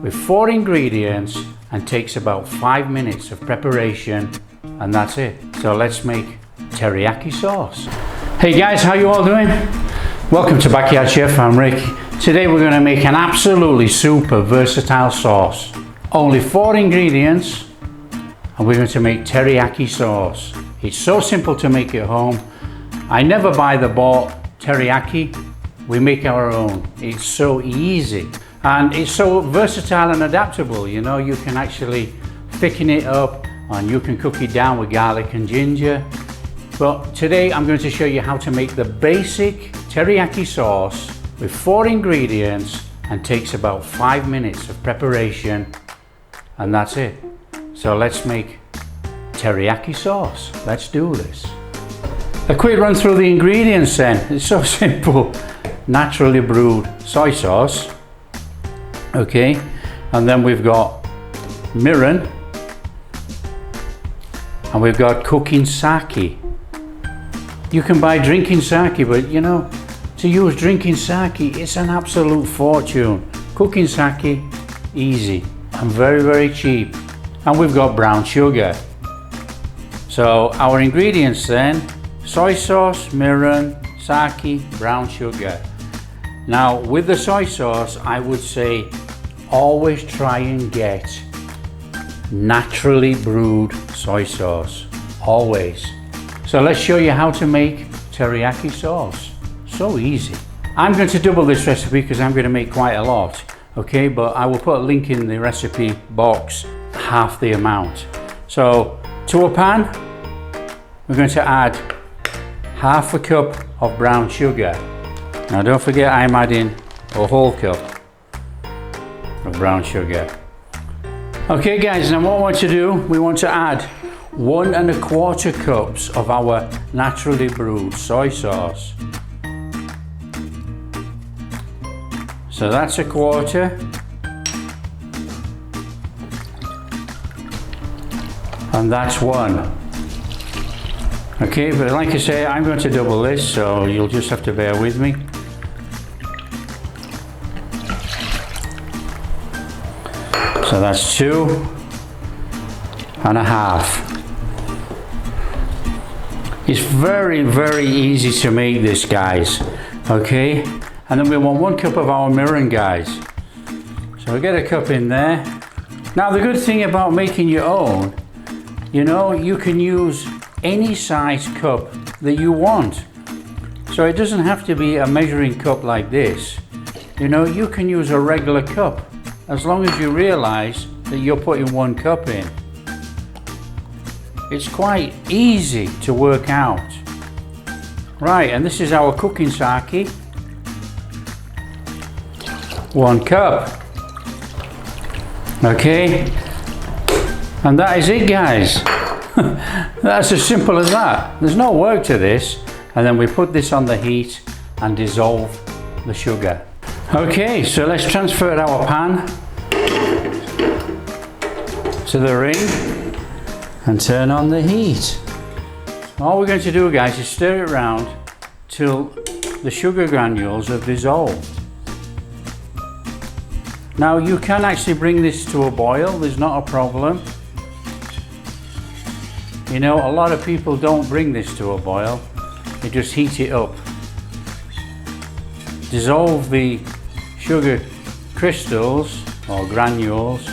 with 4 ingredients and takes about 5 minutes of preparation, and that's it. So let's make teriyaki sauce. Hey guys, how you all doing? Welcome to Backyard Chef, I'm Rick. Today we're going to make an absolutely super versatile sauce. Only 4 ingredients and we're going to make teriyaki sauce. It's so simple to make at home. I never buy the bought teriyaki, we make our own. It's so easy and it's so versatile and adaptable. You know, you can actually thicken it up and you can cook it down with garlic and ginger. But today I'm going to show you how to make the basic teriyaki sauce with 4 ingredients and takes about 5 minutes of preparation, and that's it. So let's make teriyaki sauce. Let's do this. A quick run through the ingredients then. It's so simple. Naturally brewed soy sauce. Okay, and then we've got mirin and we've got cooking sake. You can buy drinking sake, but you know, to use drinking sake, it's an absolute fortune. Cooking sake, easy and very, very cheap. And we've got brown sugar. So our ingredients then, soy sauce, mirin, sake, brown sugar. Now with the soy sauce, I would say always try and get naturally brewed soy sauce, always. So let's show you how to make teriyaki sauce. So easy. I'm going to double this recipe because I'm going to make quite a lot, okay, but I will put a link in the recipe box, half the amount. So to a pan, we're going to add half a cup of brown sugar. Now don't forget I'm adding a whole cup of brown sugar. Okay guys, now what we want to do, we want to add 1 1/4 cups of our naturally brewed soy sauce. So that's 1/4. And that's 1. Okay, but like I say, I'm going to double this, so you'll just have to bear with me. So that's 2 1/2. It's very, very easy to make this, guys. Okay, and then we want 1 cup of our mirin, guys. So we get a cup in there. Now the good thing about making your own, you know, you can use any size cup that you want. So it doesn't have to be a measuring cup like this. You know, you can use a regular cup as long as you realize that you're putting 1 cup in. It's quite easy to work out. Right, and this is our cooking sake. 1 cup. Okay, and that is it, guys. That's as simple as that. There's no work to this. And then we put this on the heat and dissolve the sugar. Okay, so let's transfer our pan to the ring and turn on the heat. All we're going to do, guys, is stir it around till the sugar granules have dissolved. Now you can actually bring this to a boil, there's not a problem. You know, a lot of people don't bring this to a boil, they just heat it up. Dissolve the sugar crystals or granules,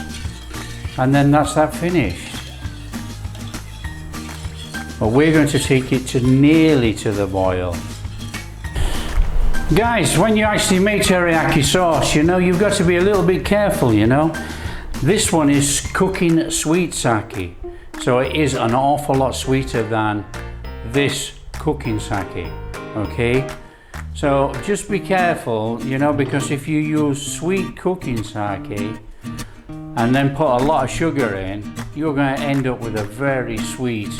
and then that's that finished. But we're going to take it to nearly to the boil. Guys, when you actually make teriyaki sauce, you know, you've got to be a little bit careful, you know. This one is cooking sweet sake. So it is an awful lot sweeter than this cooking sake, okay? So just be careful, you know, because if you use sweet cooking sake and then put a lot of sugar in, you're going to end up with a very sweet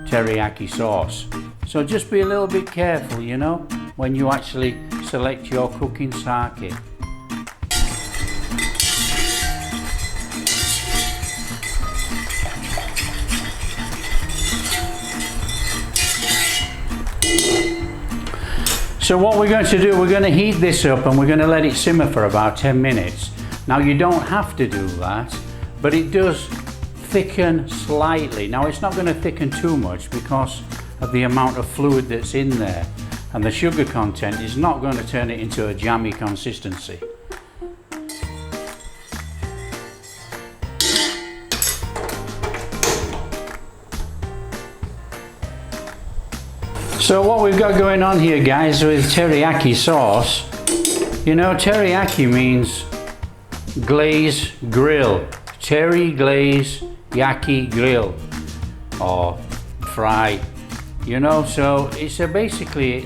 teriyaki sauce. So just be a little bit careful, you know, when you actually select your cooking sake. So what we're going to do, we're going to heat this up and we're going to let it simmer for about 10 minutes. Now you don't have to do that, but it does thicken slightly. Now it's not going to thicken too much because of the amount of fluid that's in there, and the sugar content is not going to turn it into a jammy consistency. So what we've got going on here, guys, with teriyaki sauce, you know, teriyaki means glaze grill. Teri glaze yaki grill or fry, you know, so it's basically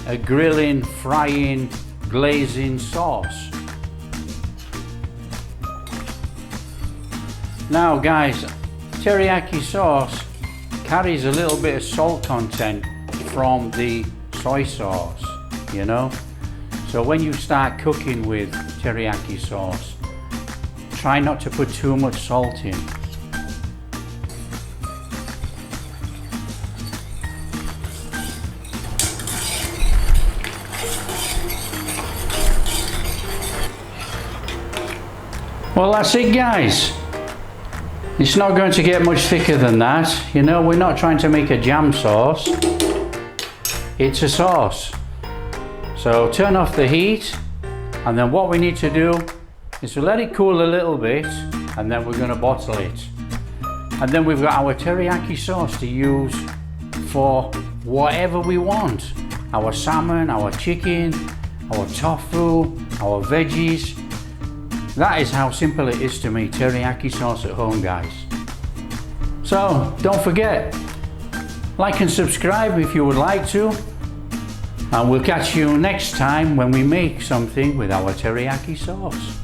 a grilling, frying, glazing sauce. Now guys, teriyaki sauce carries a little bit of salt content from the soy sauce, you know, so when you start cooking with teriyaki sauce, try not to put too much salt in. Well, that's it, guys. It's not going to get much thicker than that. You know, we're not trying to make a jam sauce. It's a sauce. So turn off the heat, and then what we need to do is to let it cool a little bit, and then we're going to bottle it. And then we've got our teriyaki sauce to use for whatever we want. Our salmon, our chicken, our tofu, our veggies. That is how simple it is to make teriyaki sauce at home, guys. So don't forget, like and subscribe if you would like to, and we'll catch you next time when we make something with our teriyaki sauce.